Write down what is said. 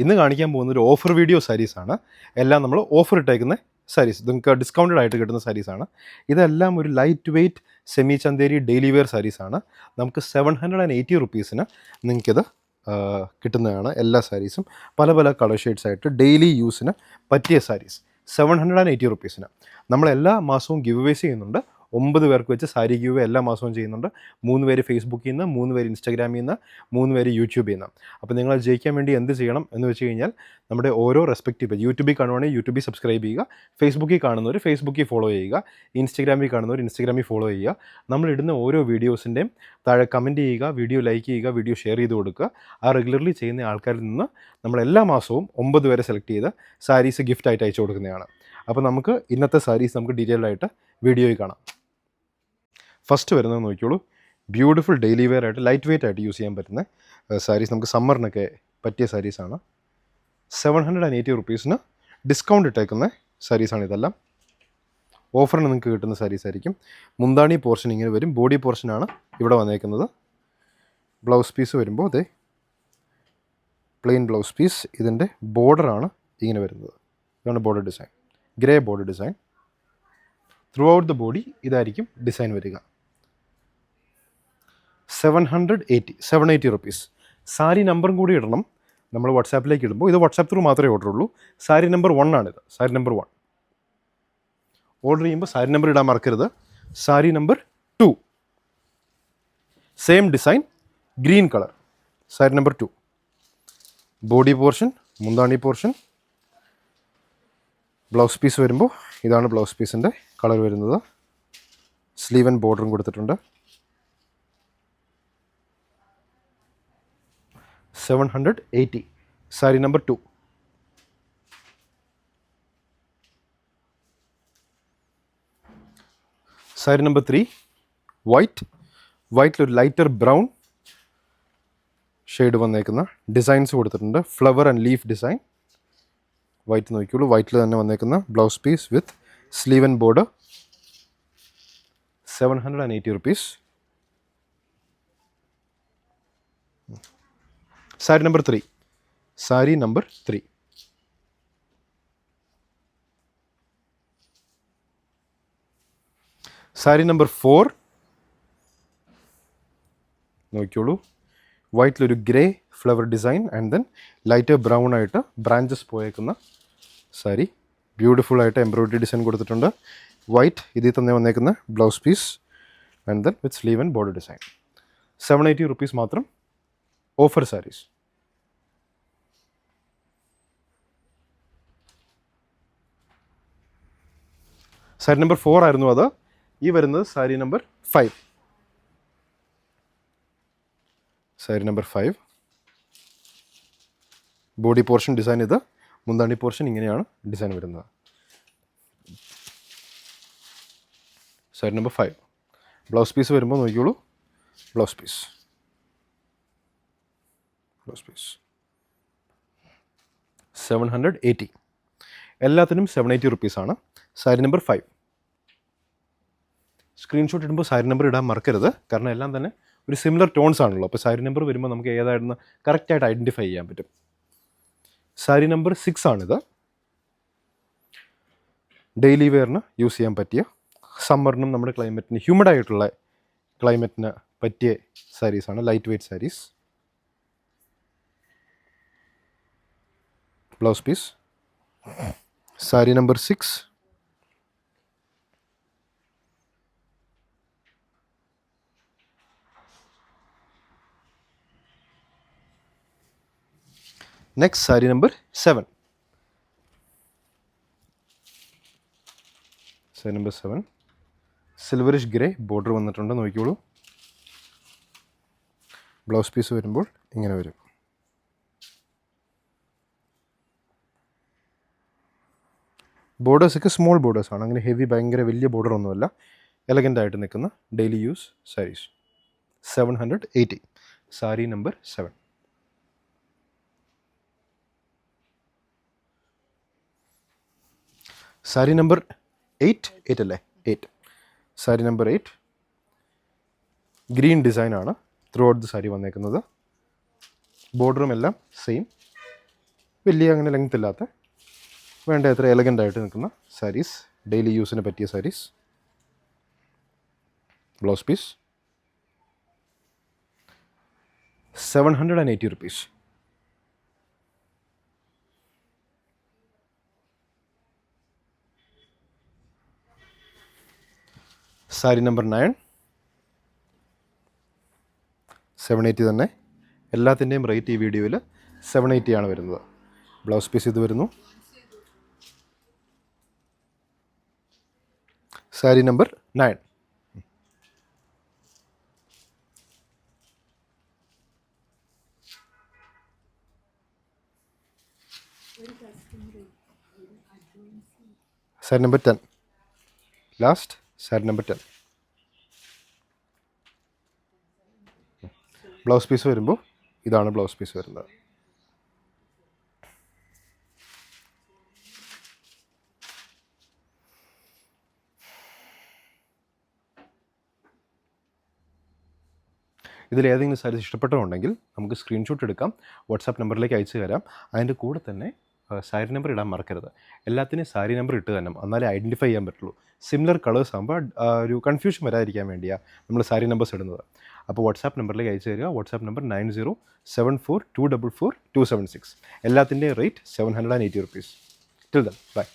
ഇന്ന് കാണിക്കാൻ പോകുന്ന ഒരു ഓഫർ വീഡിയോ സാരീസാണ്. എല്ലാം നമ്മൾ ഓഫർ ഇട്ടേക്കുന്ന സാരീസ്, നിങ്ങൾക്ക് ഡിസ്കൗണ്ടഡ് ആയിട്ട് കിട്ടുന്ന സാരീസാണ്. ഇതെല്ലാം ഒരു light weight semi Chanderi daily wear സാരീസാണ്. നമുക്ക് 780 റുപ്പീസിന് നിങ്ങൾക്കിത് കിട്ടുന്നതാണ്. എല്ലാ സാരീസും പല പല കളർ ഷെയ്ഡ്സ് ആയിട്ട് ഡെയിലി യൂസിന് പറ്റിയ സാരീസ് 780 റുപ്പീസിന്. നമ്മൾ എല്ലാ മാസവും ഗിവ് അവേസ് ചെയ്യുന്നുണ്ട്. 9 പേർക്ക് വെച്ച് സാരി ഗിവ് എല്ലാ മാസവും ചെയ്യുന്നുണ്ട്. 3 പേര് ഫേസ്ബുക്കിൽ നിന്ന്, 3 പേര് ഇൻസ്റ്റാഗ്രാമിൽ നിന്ന്, 3 പേര് യൂട്യൂബിൽ നിന്ന്. അപ്പോൾ നിങ്ങൾ ജയിക്കാൻ വേണ്ടി എന്ത് ചെയ്യണം എന്ന് വെച്ച് കഴിഞ്ഞാൽ, നമ്മുടെ ഓരോ റെസ്പെക്റ്റീവ് യൂട്യൂബിൽ കാണുവാണെങ്കിൽ യൂട്യൂബിൽ സബ്സ്ക്രൈബ് ചെയ്യുക, ഫേസ്ബുക്കിൽ കാണുന്നവർ ഫേസ്ബുക്കിൽ ഫോളോ ചെയ്യുക, ഇൻസ്റ്റാഗ്രാമിൽ കാണുന്നവർ ഇൻസ്റ്റാഗ്രാമിൽ ഫോളോ ചെയ്യുക. നമ്മളിടുന്ന ഓരോ വീഡിയോസിൻ്റെയും താഴെ കമൻറ്റ് ചെയ്യുക, വീഡിയോ ലൈക്ക് ചെയ്യുക, വീഡിയോ ഷെയർ ചെയ്ത് കൊടുക്കുക. ആ റെഗുലർലി ചെയ്യുന്ന ആൾക്കാരിൽ നിന്ന് നമ്മൾ എല്ലാ മാസവും 9 പേരെ സെലക്ട് ചെയ്ത് സാരീസ് ഗിഫ്റ്റായിട്ട് അയച്ചു കൊടുക്കുന്നതാണ്. അപ്പോൾ നമുക്ക് ഇന്നത്തെ സാരീസ് നമുക്ക് ഡീറ്റെയിൽഡ് ആയിട്ട് വീഡിയോയിൽ കാണാം. ഫസ്റ്റ് വരുന്നത് നോക്കിയോളൂ, ബ്യൂട്ടിഫുൾ ഡെയിലി വെയർ ആയിട്ട് ലൈറ്റ് വെയ്റ്റ് ആയിട്ട് യൂസ് ചെയ്യാൻ പറ്റുന്ന സാരീസ്, നമുക്ക് സമ്മറിനൊക്കെ പറ്റിയ സാരീസാണ്. 780 റുപ്പീസിന് ഡിസ്കൗണ്ട് ഇട്ടേക്കുന്ന സാരീസാണ് ഇതെല്ലാം. ഓഫറിന് നിങ്ങൾക്ക് കിട്ടുന്ന സാരീസ് ആയിരിക്കും. മുന്താണി പോർഷൻ ഇങ്ങനെ വരും, ബോഡി പോർഷനാണ് ഇവിടെ വന്നേക്കുന്നത്. ബ്ലൗസ് പീസ് വരുമ്പോൾ അതെ പ്ലെയിൻ ബ്ലൗസ് പീസ്, ഇതിൻ്റെ ബോർഡറാണ് ഇങ്ങനെ വരുന്നത്. ഇതാണ് border design, grey border design. Through out the body ഇതായിരിക്കും ഡിസൈൻ വരിക. 780 റുപ്പീസ്. സാരി നമ്പറും കൂടി ഇടണം നമ്മൾ വാട്സാപ്പിലേക്ക് ഇടുമ്പോൾ. ഇത് വാട്സാപ്പ് ത്രൂ മാത്രമേ ഓർഡർ ഉള്ളൂ. സാരി നമ്പർ 1 ആണിത്, സാരി നമ്പർ 1. ഓർഡർ ചെയ്യുമ്പോൾ സാരി നമ്പർ ഇടാൻ മറക്കരുത്. Sari number 2, same design, green colour, sari number 2. Body portion, മുന്താണി പോർഷൻ, ബ്ലൗസ് പീസ് വരുമ്പോൾ ഇതാണ് ബ്ലൗസ് പീസിൻ്റെ കളർ വരുന്നത്. സ്ലീവ് ആൻഡ് ബോർഡറും കൊടുത്തിട്ടുണ്ട്. 780, സാരി നമ്പർ 2. സാരി നമ്പർ 3, വൈറ്റിലൊരു ലൈറ്റർ ബ്രൗൺ ഷെയ്ഡ് വന്നേക്കുന്ന ഡിസൈൻസ് കൊടുത്തിട്ടുണ്ട്. Flower and leaf design. White നോക്കിയുള്ളൂ, വൈറ്റിൽ തന്നെ വന്നേക്കുന്ന blouse piece with sleeve and border. 780 rupees. Sari number 3, sari number 3. Sari number 4 നോക്കിയോളൂ, വൈറ്റിലൊരു grey flower design and then lighter brown ആയിട്ട് ബ്രാഞ്ചസ് പോയേക്കുന്ന സാരി. ബ്യൂട്ടിഫുൾ ആയിട്ട് എംബ്രോയിഡറി ഡിസൈൻ കൊടുത്തിട്ടുണ്ട്. വൈറ്റ് ഇതിൽ തന്നെ വന്നേക്കുന്ന blouse piece and then with sleeve and border design. 780 rupees മാത്രം. ഓഫർ സാരീസ്. സാരി നമ്പർ 4 ആയിരുന്നു അത്. ഈ വരുന്നത് sari number 5. Sari number 5. Body portion design ഇത്, മുന്താണി പോർഷൻ ഇങ്ങനെയാണ് ഡിസൈൻ വരുന്നത്. സാരി നമ്പർ 5. ബ്ലൗസ് പീസ് വരുമ്പോൾ നോക്കിയോളൂ, ബ്ലൗസ് പീസ് 780. എല്ലാത്തിനും 780 റുപ്പീസാണ്. സാരി നമ്പർ 5. സ്ക്രീൻഷോട്ട് ഇടുമ്പോൾ സാരി നമ്പർ ഇടാൻ മറക്കരുത്, കാരണം എല്ലാം തന്നെ ഒരു സിമിലർ ടോൺസ് ആണല്ലോ. അപ്പോൾ സാരി നമ്പർ വരുമ്പോൾ നമുക്ക് ഏതായിരുന്നു കറക്റ്റായിട്ട് ഐഡൻറ്റിഫൈ ചെയ്യാൻ പറ്റും. സാരി നമ്പർ 6 ആണിത്. ഡെയിലി വെയറിന് യൂസ് ചെയ്യാൻ പറ്റിയ, സമ്മറിനും നമ്മുടെ ക്ലൈമറ്റിന്, ഹ്യൂമിഡായിട്ടുള്ള ക്ലൈമറ്റിന് പറ്റിയ സാരീസാണ്. Light weight saris. Blouse piece. Sari number 6. Next sari number 7. Sari number 7 silverish grey border വന്നിട്ടുണ്ട്, നോക്കിയോളൂ. ബ്ലൗസ് പീസ് വരുമ്പോൾ ഇങ്ങനെ വരും. ബോർഡേഴ്സൊക്കെ സ്മോൾ ബോർഡേഴ്സാണ്, അങ്ങനെ ഹെവി ഭയങ്കര വലിയ ബോർഡർ ഒന്നുമല്ല. എലഗൻ്റ് ആയിട്ട് നിൽക്കുന്ന daily use saris. 780. Sari number 7. Sari number 8 അല്ലേ? 8. സാരി നമ്പർ 8 ഗ്രീൻ ഡിസൈനാണ് ത്രൂ ഔട്ട് ദ സാരി വന്നേക്കുന്നത്. ബോർഡറും എല്ലാം സെയിം. വലിയ അങ്ങനെ ലെങ്ത് ഇല്ലാത്ത വേണ്ട എത്ര എലഗൻ്റ് ആയിട്ട് നിൽക്കുന്ന സാരീസ്, ഡെയിലി യൂസിന് പറ്റിയ saris. Blouse piece 780 rupees. Sari number 9 780 തന്നെ. എല്ലാത്തിൻ്റെയും റേറ്റ് ഈ വീഡിയോയിൽ 780 ആണ് വരുന്നത്. ബ്ലൗസ് പീസ് ഇത് വരുന്നു. Sari number 9. Sari number 10. Last sari number 10. Blouse piece വരുമ്പോൾ ഇതാണ് ബ്ലൗസ് പീസ് വരുന്നത്. ഇതിൽ ഏതെങ്കിലും സാരീസ് ഇഷ്ടപ്പെട്ടുണ്ടെങ്കിൽ നമുക്ക് സ്ക്രീൻഷോട്ട് എടുക്കാം, വാട്സാപ്പ് നമ്പറിലേക്ക് അയച്ചു തരാം. അതിൻ്റെ കൂടെ തന്നെ സാരി നമ്പർ ഇടാൻ മറക്കരുത്. എല്ലാത്തിനും സാരി നമ്പർ ഇട്ട് തന്നെ, എന്നാലേ ഐഡൻറ്റിഫൈ ചെയ്യാൻ പറ്റുള്ളൂ. സിമിലർ കളേഴ്സ് ആകുമ്പോൾ ഒരു കൺഫ്യൂഷൻ വരാതിരിക്കാൻ വേണ്ടിയാണ് നമ്മൾ സാരി നമ്പേഴ്സ് ഇടുന്നത്. അപ്പോൾ വാട്സാപ്പ് നമ്പറിലേക്ക് അയച്ചു തരിക. WhatsApp number 9074244276. എല്ലാത്തിൻ്റെയും rate 780 rupees. Till then bye.